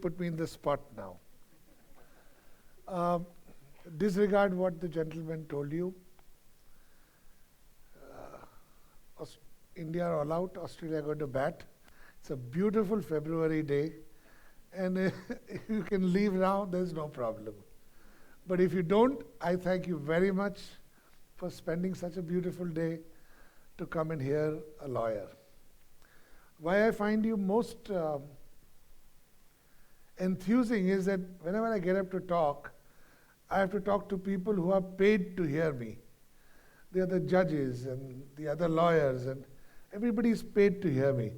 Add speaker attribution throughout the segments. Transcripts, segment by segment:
Speaker 1: put me in the spot now. Disregard what the gentleman told you. India are all out, Australia are going to bat. It's a beautiful February day, and if you can leave now, there's no problem. But if you don't, I thank you very much for spending such a beautiful day to come and hear a lawyer. Why I find you most enthusing is that whenever I get up to talk, I have to talk to people who are paid to hear me. They are the judges and the other lawyers, and everybody is paid to hear me.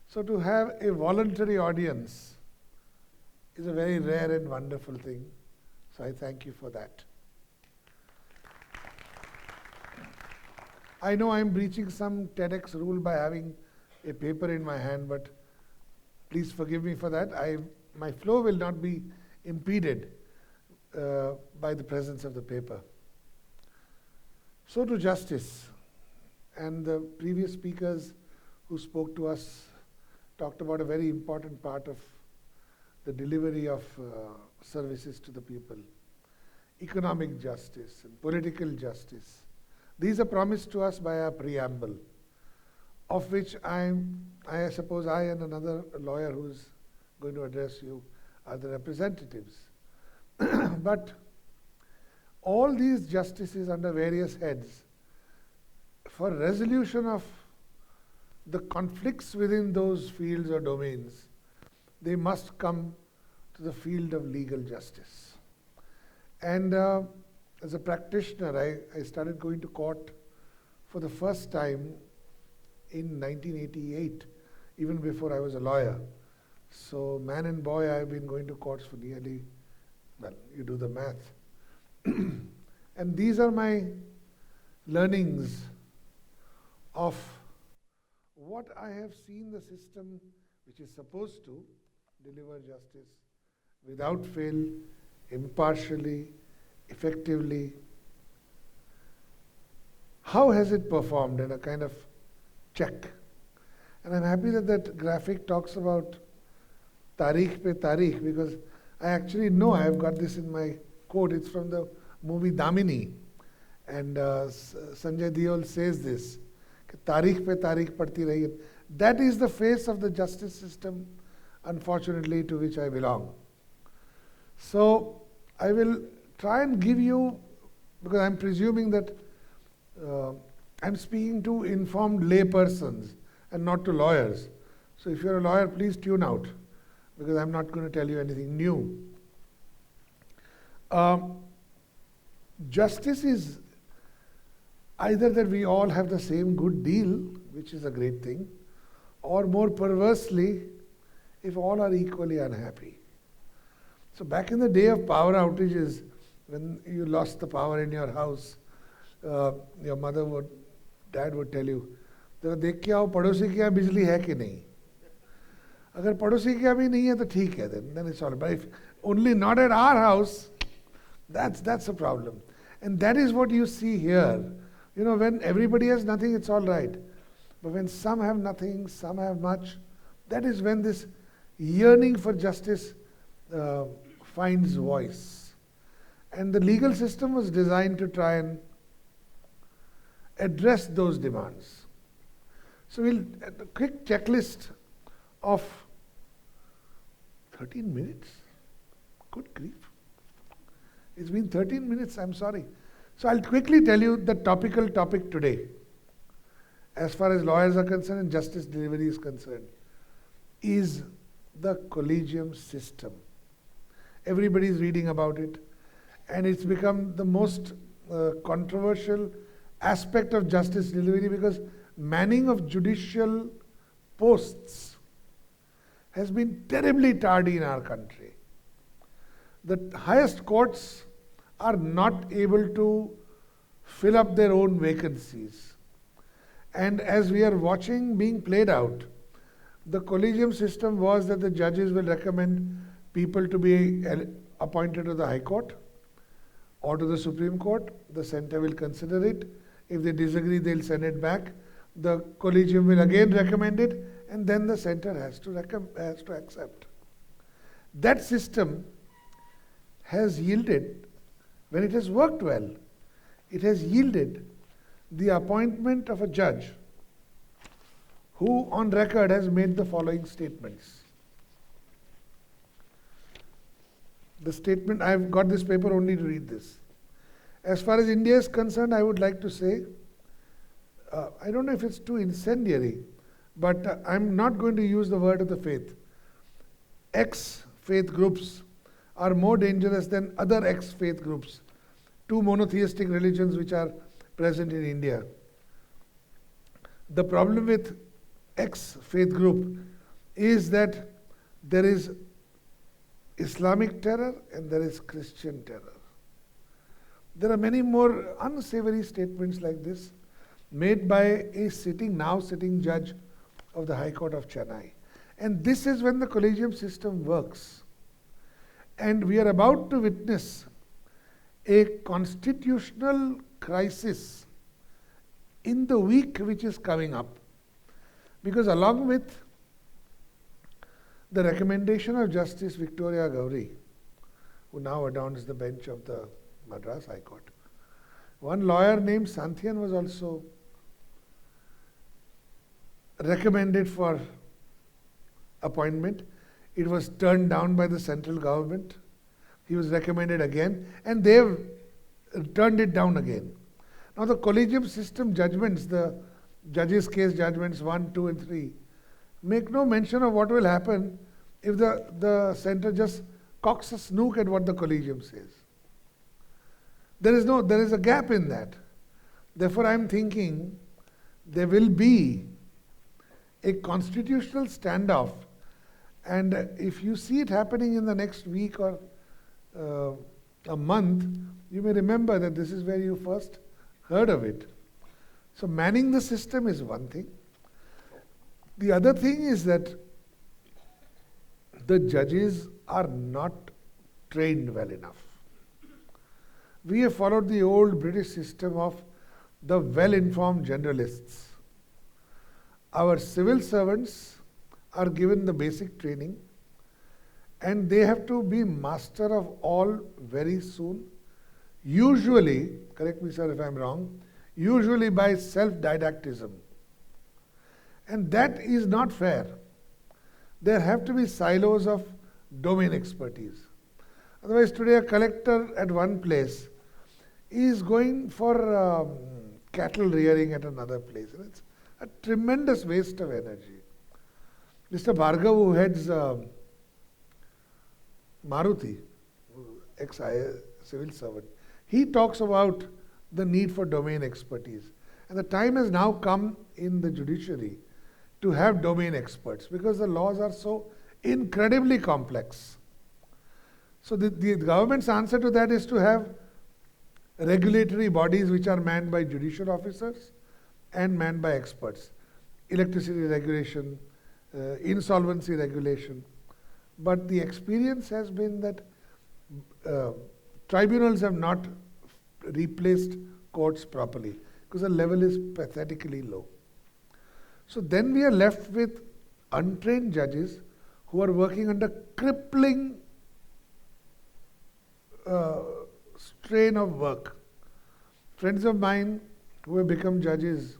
Speaker 1: So to have a voluntary audience is a very rare and wonderful thing. So I thank you for that. I know I'm breaching some TEDx rule by having a paper in my hand, but please forgive me for that. My flow will not be impeded by the presence of the paper. So to justice, and the previous speakers who spoke to us talked about a very important part of the delivery of services to the people. Economic justice and political justice. These are promised to us by our preamble, of which I suppose I and another lawyer who's going to address you are the representatives. But all these justices under various heads, for resolution of the conflicts within those fields or domains, they must come to the field of legal justice. And as a practitioner, I started going to court for the first time in 1988, even before I was a lawyer. So man and boy, I've been going to courts for nearly, well, you do the math. And these are my learnings of what I have seen the system, which is supposed to deliver justice without fail, impartially, effectively. How has it performed in a kind of check? And I'm happy that that graphic talks about Tarikh pe Tarikh, because I actually know I've got this in my quote. It's from the movie Damini. And Sanjay Deol says this, Tarikh pe Tarikh padti rahi. That is the face of the justice system, unfortunately, to which I belong. So I will try and give you, because I'm presuming that I'm speaking to informed lay persons and not to lawyers. So if you're a lawyer, please tune out, because I'm not going to tell you anything new. Justice is either that we all have the same good deal, which is a great thing, or more perversely, if all are equally unhappy. So back in the day of power outages, when you lost the power in your house, your dad would tell you, देख के आओ पड़ोसी के यहाँ बिजली है कि नहीं. अगर पड़ोसी के यहाँ भी नहीं है तो ठीक है, then it's all right. But if only not at our house, that's a problem. And that is what you see here. You know, when everybody has nothing, it's all right. But when some have nothing, some have much, that is when this yearning for justice finds voice. And the legal system was designed to try and address those demands. So we'll a quick checklist of 13 minutes. Good grief. It's been 13 minutes, I'm sorry. So I'll quickly tell you the topical topic today, as far as lawyers are concerned and justice delivery is concerned, is the collegium system. Everybody is reading about it, and it's become the most controversial aspect of justice delivery, because manning of judicial posts has been terribly tardy in our country. The highest courts are not able to fill up their own vacancies. And as we are watching being played out, the collegium system was that the judges will recommend people to be appointed to the High Court or to the Supreme Court. The center will consider it. If they disagree, they'll send it back. The collegium will again recommend it, and then the center has to accept. That system has yielded, when it has worked well, it has yielded the appointment of a judge who on record has made the following statements. The statement, I've got this paper only to read this. As far as India is concerned, I would like to say, I don't know if it's too incendiary, but I'm not going to use the word of the faith. Ex-faith groups are more dangerous than other ex-faith groups, two monotheistic religions which are present in India. The problem with ex-faith group is that there is Islamic terror and there is Christian terror. There are many more unsavory statements like this made by a now sitting judge of the High Court of Chennai. And this is when the collegium system works. And we are about to witness a constitutional crisis in the week which is coming up. Because along with the recommendation of Justice Victoria Gowri, who now adorns the bench of the Madras High Court, one lawyer named Santhian was also recommended for appointment. It was turned down by the central government. He was recommended again, and they've turned it down again. Now the collegium system judgments, the judges' case judgments 1, 2, and 3, make no mention of what will happen if the center just cocks a snook at what the collegium says. There is a gap in that. Therefore, I'm thinking there will be a constitutional standoff, and if you see it happening in the next week or a month, you may remember that this is where you first heard of it. So manning the system is one thing. The other thing is that the judges are not trained well enough. We have followed the old British system of the well-informed generalists. Our civil servants are given the basic training and they have to be master of all very soon. Usually, correct me sir if I'm wrong, usually by self-didactism. And that is not fair. There have to be silos of domain expertise. Otherwise, today a collector at one place is going for cattle rearing at another place. And it's a tremendous waste of energy. Mr. Bhargav, who heads Maruti, ex-civil servant, he talks about the need for domain expertise. And the time has now come in the judiciary to have domain experts because the laws are so incredibly complex. So the government's answer to that is to have regulatory bodies which are manned by judicial officers and manned by experts. Electricity regulation, insolvency regulation. But the experience has been that tribunals have not replaced courts properly because the level is pathetically low. So then we are left with untrained judges who are working under crippling strain of work. Friends of mine who have become judges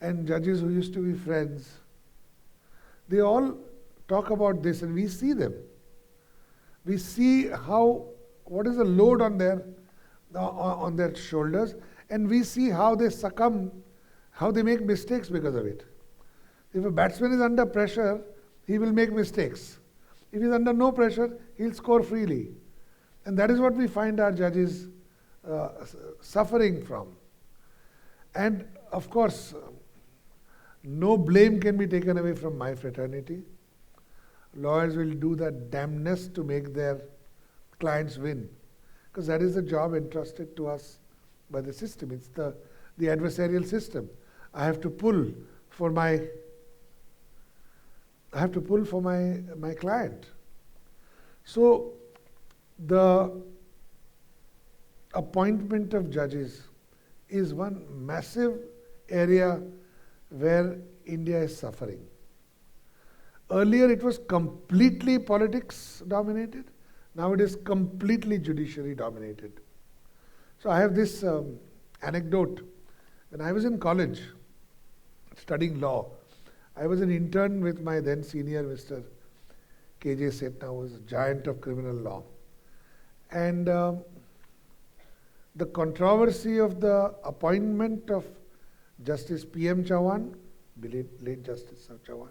Speaker 1: and judges who used to be friends, they all talk about this and we see them. We see what is the load on their shoulders, and we see how they succumb, how they make mistakes because of it. If a batsman is under pressure, he will make mistakes. If he is under no pressure, he'll score freely. And that is what we find our judges suffering from. And of course, no blame can be taken away from my fraternity. Lawyers will do their damnness to make their clients win, because that is the job entrusted to us by the system. It's the adversarial system. I have to pull for my client. So the appointment of judges is one massive area where India is suffering. Earlier it was completely politics dominated. Now it is completely judiciary dominated. So I have this anecdote. When I was in college studying law, I was an intern with my then senior, Mr. K.J. Setna, who was a giant of criminal law. And the controversy of the appointment of Justice P.M. Chauhan, late Justice Chauhan,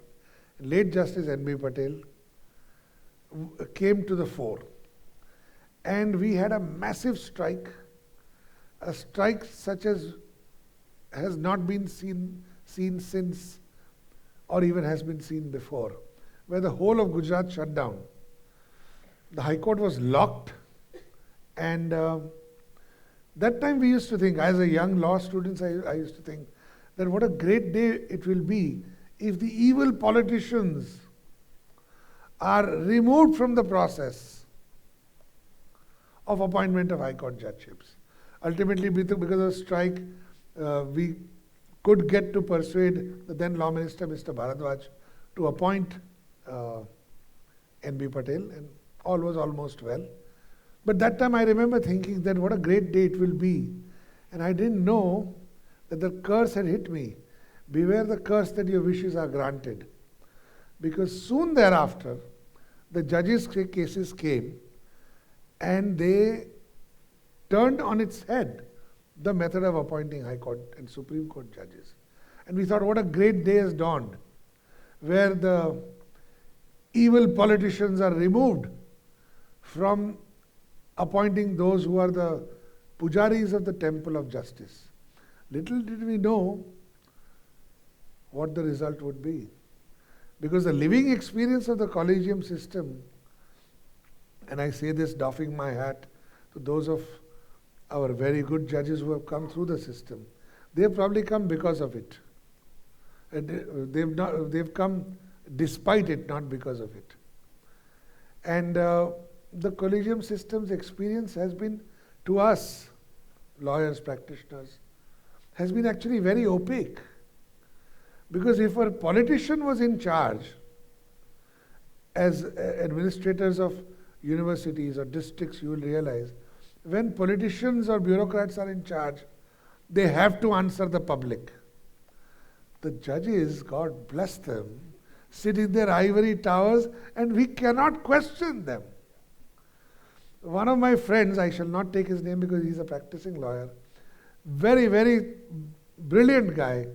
Speaker 1: and late Justice N.B. Patel came to the fore. And we had a massive strike, a strike such as has not been seen since, or even has been seen before, where the whole of Gujarat shut down. The High Court was locked, and that time we used to think, as a young law student, I used to think that what a great day it will be if the evil politicians are removed from the process of appointment of High Court judgeships. Ultimately, because of strike, we could get to persuade the then Law Minister, Mr. Bharadwaj, to appoint N.B. Patel, and all was almost well. But that time I remember thinking that what a great day it will be. And I didn't know that the curse had hit me. Beware the curse that your wishes are granted. Because soon thereafter, the judges' cases came and they turned on its head the method of appointing High Court and Supreme Court judges. And we thought, what a great day has dawned, where the evil politicians are removed from appointing those who are the pujaris of the temple of justice. Little did we know what the result would be. Because the living experience of the collegium system, and I say this doffing my hat to those of our very good judges who have come through the system, they have probably come because of it. They've come despite it, not because of it. And the collegium system's experience has been, to us, lawyers, practitioners, has been actually very opaque. Because if a politician was in charge, as administrators of universities or districts, you will realize, when politicians or bureaucrats are in charge, they have to answer the public. The judges, God bless them, sit in their ivory towers and we cannot question them. One of my friends, I shall not take his name because he's a practicing lawyer, very, very brilliant guy,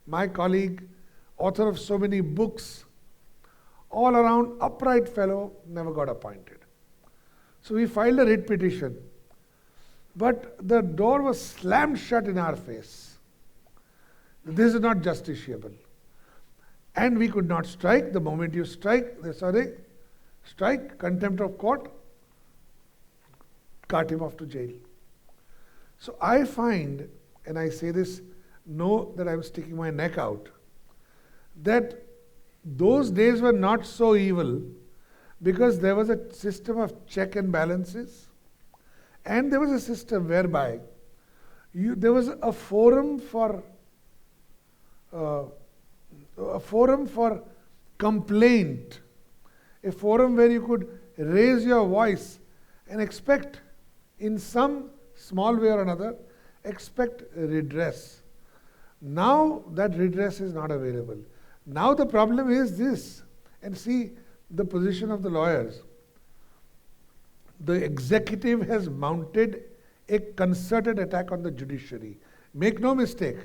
Speaker 1: my colleague, author of so many books, all around upright fellow, never got appointed. So we filed a writ petition. But the door was slammed shut in our face. This is not justiciable. And we could not strike. The moment you strike, strike, contempt of court, cart him off to jail. So I find, and I say this, know that I'm sticking my neck out, that those days were not so evil because there was a system of check and balances, and there was a system whereby there was a forum for complaint, a forum where you could raise your voice and expect, in some small way or another, expect redress. Now that redress is not available. Now the problem is this, and see the position of the lawyers. The executive has mounted a concerted attack on the judiciary. Make no mistake,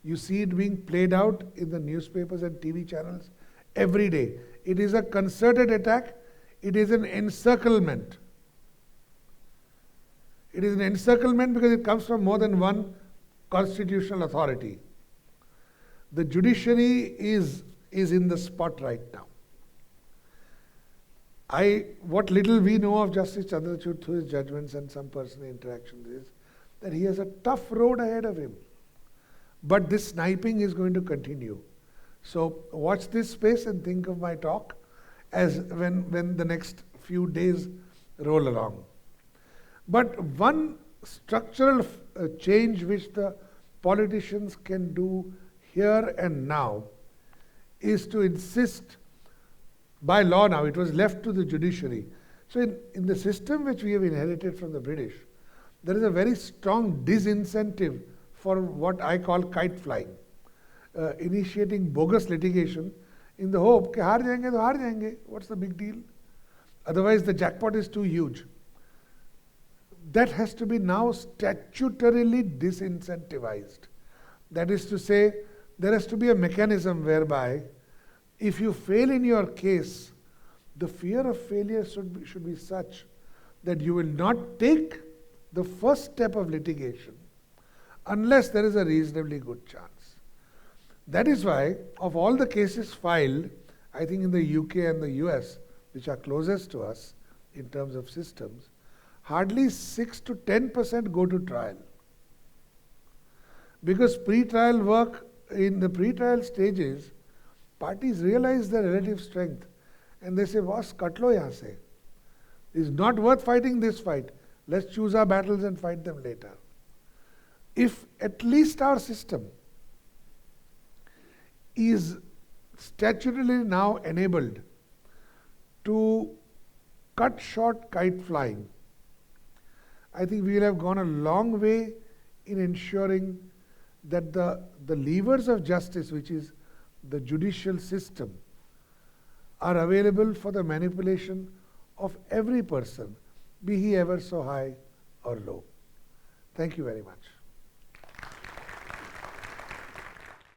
Speaker 1: you see it being played out in the newspapers and TV channels every day. It is a concerted attack. It is an encirclement. It is an encirclement because it comes from more than one constitutional authority. The judiciary is in the spot right now. What little we know of Justice Chandrachud through his judgments and some personal interactions is that he has a tough road ahead of him. But this sniping is going to continue. So watch this space and think of my talk as when the next few days roll along. But one structural change which the politicians can do here and now is to insist, by law now, it was left to the judiciary. So in the system which we have inherited from the British, there is a very strong disincentive for what I call kite flying, initiating bogus litigation in the hope कि हार जाएंगे तो हार जाएंगे, what's the big deal? Otherwise the jackpot is too huge. That has to be now statutorily disincentivized. That is to say, there has to be a mechanism whereby if you fail in your case, the fear of failure should be such that you will not take the first step of litigation unless there is a reasonably good chance. That is why, of all the cases filed, I think in the UK and the US, which are closest to us in terms of systems, hardly 6 to 10% go to trial. Because pre-trial work, in the pre-trial stages, parties realize their relative strength and they say, boss, cut lo yahan se. It's not worth fighting this fight. Let's choose our battles and fight them later. If at least our system is statutorily now enabled to cut short kite flying, I think we will have gone a long way in ensuring that the levers of justice, which is the judicial system, are available for the manipulation of every person, be he ever so high or low. Thank you very much.